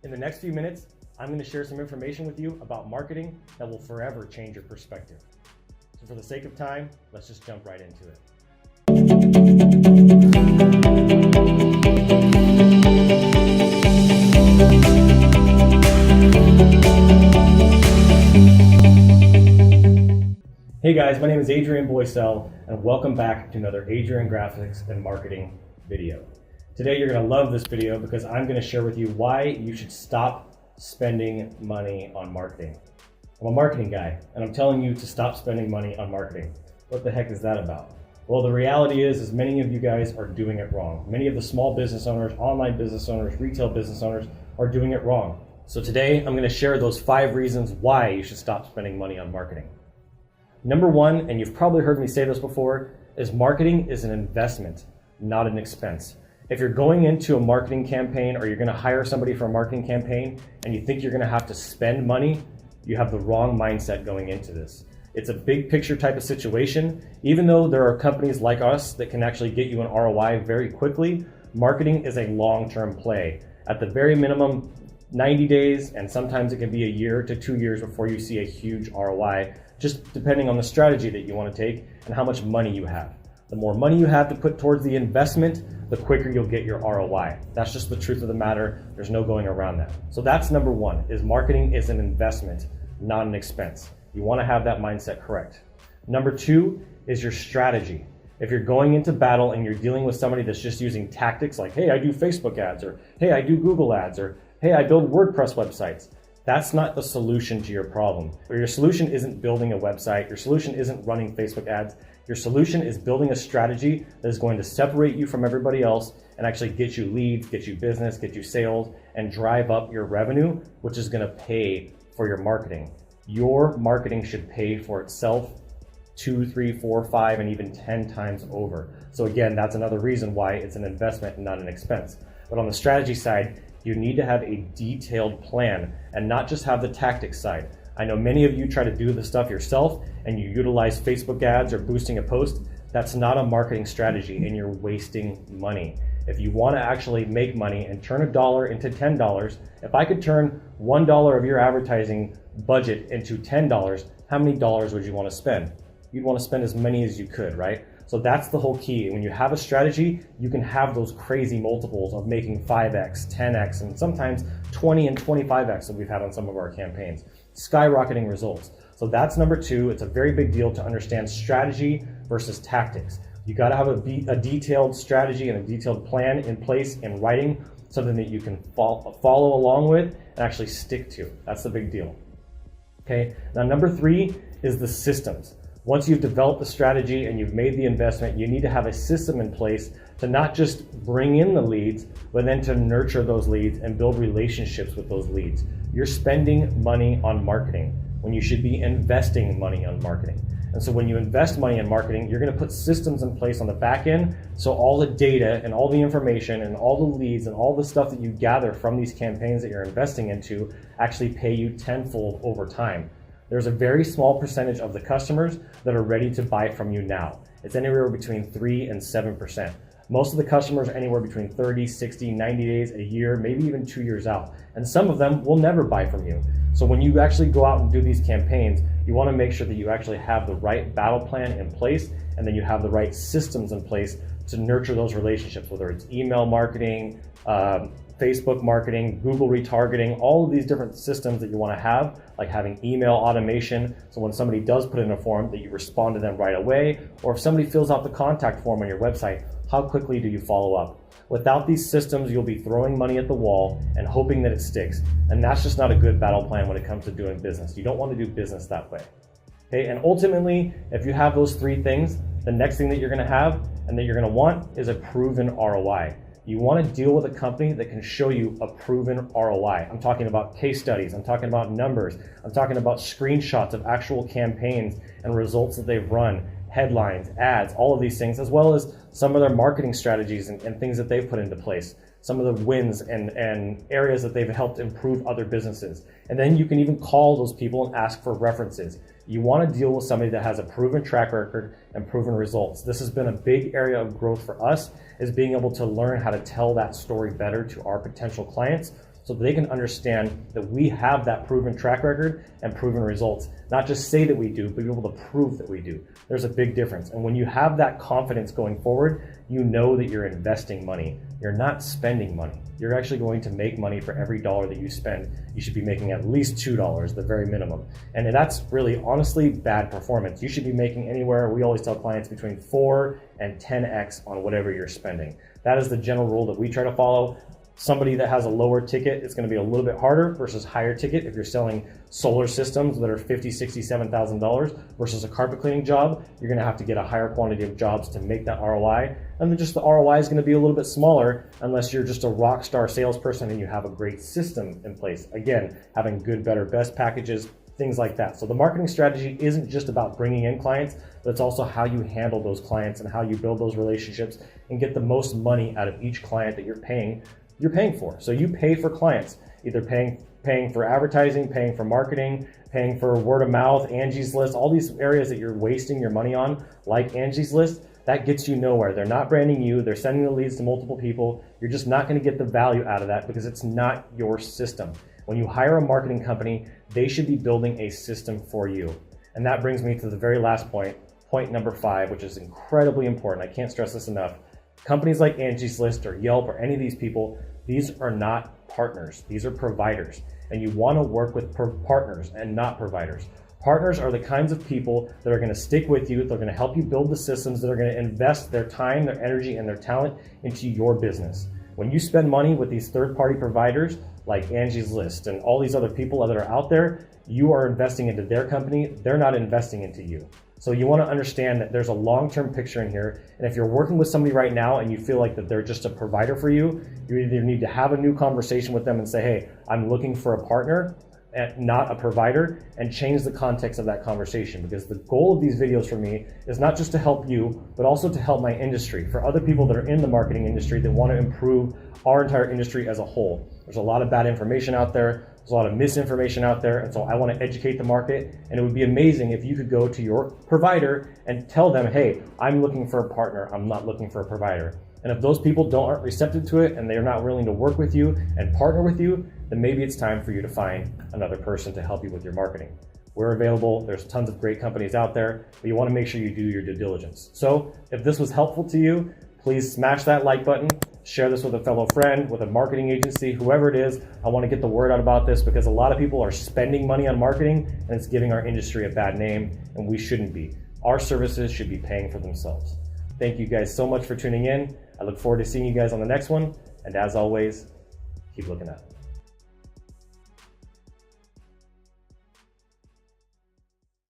In the next few minutes, I'm going to share some information with you about marketing that will forever change your perspective. So for the sake of time, let's just jump right into it. Hey guys, my name is Adrian Boysel, and welcome back to another Adrian Graphics and Marketing video. Today you're going to love this video because I'm going to share with you why you should stop spending money on marketing. I'm a marketing guy, and I'm telling you to stop spending money on marketing. What the heck is that about? Well, the reality is many of you guys are doing it wrong. Many of the small business owners, online business owners, retail business owners are doing it wrong. So today I'm going to share those 5 reasons why you should stop spending money on marketing. Number 1, and you've probably heard me say this before, is marketing is an investment, not an expense. If you're going into a marketing campaign or you're going to hire somebody for a marketing campaign and you think you're going to have to spend money, you have the wrong mindset going into this. It's a big picture type of situation. Even though there are companies like us that can actually get you an ROI very quickly, marketing is a long-term play. At the very minimum, 90 days, and sometimes it can be a year to 2 years before you see a huge ROI, just depending on the strategy that you want to take and how much money you have. The more money you have to put towards the investment, the quicker you'll get your ROI. That's just the truth of the matter. There's no going around that. So that's number 1, is marketing is an investment, not an expense. You want to have that mindset correct. Number 2 is your strategy. If you're going into battle and you're dealing with somebody that's just using tactics like, hey, I do Facebook ads, or hey, I do Google ads, or hey, I build WordPress websites, that's not the solution to your problem. Or your solution isn't building a website. Your solution isn't running Facebook ads. Your solution is building a strategy that is going to separate you from everybody else and actually get you leads, get you business, get you sales, and drive up your revenue, which is going to pay for your marketing. Your marketing should pay for itself 2, 3, 4, 5, and even 10 times over. So again, that's another reason why it's an investment and not an expense. But on the strategy side, you need to have a detailed plan and not just have the tactics side. I know many of you try to do the stuff yourself and you utilize Facebook ads or boosting a post. That's not a marketing strategy and you're wasting money. If you want to actually make money and turn $1 into $10, if I could turn $1 of your advertising budget into $10, how many dollars would you want to spend? You'd want to spend as many as you could, right? So that's the whole key. When you have a strategy, you can have those crazy multiples of making 5x, 10x, and sometimes 20 and 25x that we've had on some of our campaigns. Skyrocketing results. So that's number 2. It's a very big deal to understand strategy versus tactics. You got to have a detailed strategy and a detailed plan in place in writing, something that you can follow along with and actually stick to. That's the big deal. Okay. Now, number 3 is the systems. Once you've developed the strategy and you've made the investment, you need to have a system in place to not just bring in the leads, but then to nurture those leads and build relationships with those leads. You're spending money on marketing when you should be investing money on marketing. And so when you invest money in marketing, you're going to put systems in place on the back end. So all the data and all the information and all the leads and all the stuff that you gather from these campaigns that you're investing into actually pay you tenfold over time. There's a very small percentage of the customers that are ready to buy from you now. It's anywhere between 3 and 7%. Most of the customers are anywhere between 30, 60, 90 days, a year, maybe even 2 years out. And some of them will never buy from you. So when you actually go out and do these campaigns, you want to make sure that you actually have the right battle plan in place, and then you have the right systems in place to nurture those relationships, whether it's email marketing, Facebook marketing, Google retargeting, all of these different systems that you want to have, like having email automation. So when somebody does put in a form that you respond to them right away, or if somebody fills out the contact form on your website, how quickly do you follow up? Without these systems, you'll be throwing money at the wall and hoping that it sticks. And that's just not a good battle plan when it comes to doing business. You don't want to do business that way. Okay, and ultimately, if you have those 3 things, the next thing that you're going to have and that you're going to want is a proven ROI. You want to deal with a company that can show you a proven ROI. I'm talking about case studies. I'm talking about numbers. I'm talking about screenshots of actual campaigns and results that they've run, headlines, ads, all of these things, as well as some of their marketing strategies and things that they've put into place, some of the wins and areas that they've helped improve other businesses. And then you can even call those people and ask for references. You want to deal with somebody that has a proven track record and proven results. This has been a big area of growth for us, is being able to learn how to tell that story better to our potential clients so that they can understand that we have that proven track record and proven results. Not just say that we do, but be able to prove that we do. There's a big difference. And when you have that confidence going forward, you know that you're investing money. You're not spending money. You're actually going to make money for every dollar that you spend. You should be making at least $2, the very minimum. And that's really, honestly, bad performance. You should be making anywhere, we always tell clients, between 4 and 10x on whatever you're spending. That is the general rule that we try to follow. Somebody that has a lower ticket, it's going to be a little bit harder versus higher ticket. If you're selling solar systems that are $50,000, $60,000, $7,000 versus a carpet cleaning job, you're going to have to get a higher quantity of jobs to make that ROI. And then just the ROI is going to be a little bit smaller unless you're just a rock star salesperson and you have a great system in place. Again, having good, better, best packages, things like that. So the marketing strategy isn't just about bringing in clients, but it's also how you handle those clients and how you build those relationships and get the most money out of each client that you're paying for. So you pay for clients, either paying for advertising, paying for marketing, paying for word of mouth, Angie's List, all these areas that you're wasting your money on, like Angie's List, that gets you nowhere. They're not branding you, they're sending the leads to multiple people. You're just not going to get the value out of that because it's not your system. When you hire a marketing company, they should be building a system for you. And that brings me to the very last point number 5, which is incredibly important. I can't stress this enough. Companies like Angie's List or Yelp or any of these people, these are not partners. These are providers. And you want to work with partners and not providers. Partners are the kinds of people that are going to stick with you. They're going to help you build the systems that are going to invest their time, their energy, and their talent into your business. When you spend money with these third-party providers like Angie's List and all these other people that are out there, you are investing into their company. They're not investing into you. So you want to understand that there's a long-term picture in here. And if you're working with somebody right now and you feel like that they're just a provider for you, you either need to have a new conversation with them and say, hey, I'm looking for a partner and not a provider, and change the context of that conversation. Because the goal of these videos for me is not just to help you, but also to help my industry, for other people that are in the marketing industry that want to improve our entire industry as a whole. There's a lot of bad information out there. There's a lot of misinformation out there. And so I want to educate the market. And it would be amazing if you could go to your provider and tell them, hey, I'm looking for a partner. I'm not looking for a provider. And if those people aren't receptive to it and they're not willing to work with you and partner with you, then maybe it's time for you to find another person to help you with your marketing. We're available. There's tons of great companies out there, but you want to make sure you do your due diligence. So if this was helpful to you, please smash that like button, share this with a fellow friend, with a marketing agency, whoever it is. I want to get the word out about this because a lot of people are spending money on marketing and it's giving our industry a bad name, and we shouldn't be. Our services should be paying for themselves. Thank you guys so much for tuning in. I look forward to seeing you guys on the next one. And as always, keep looking up.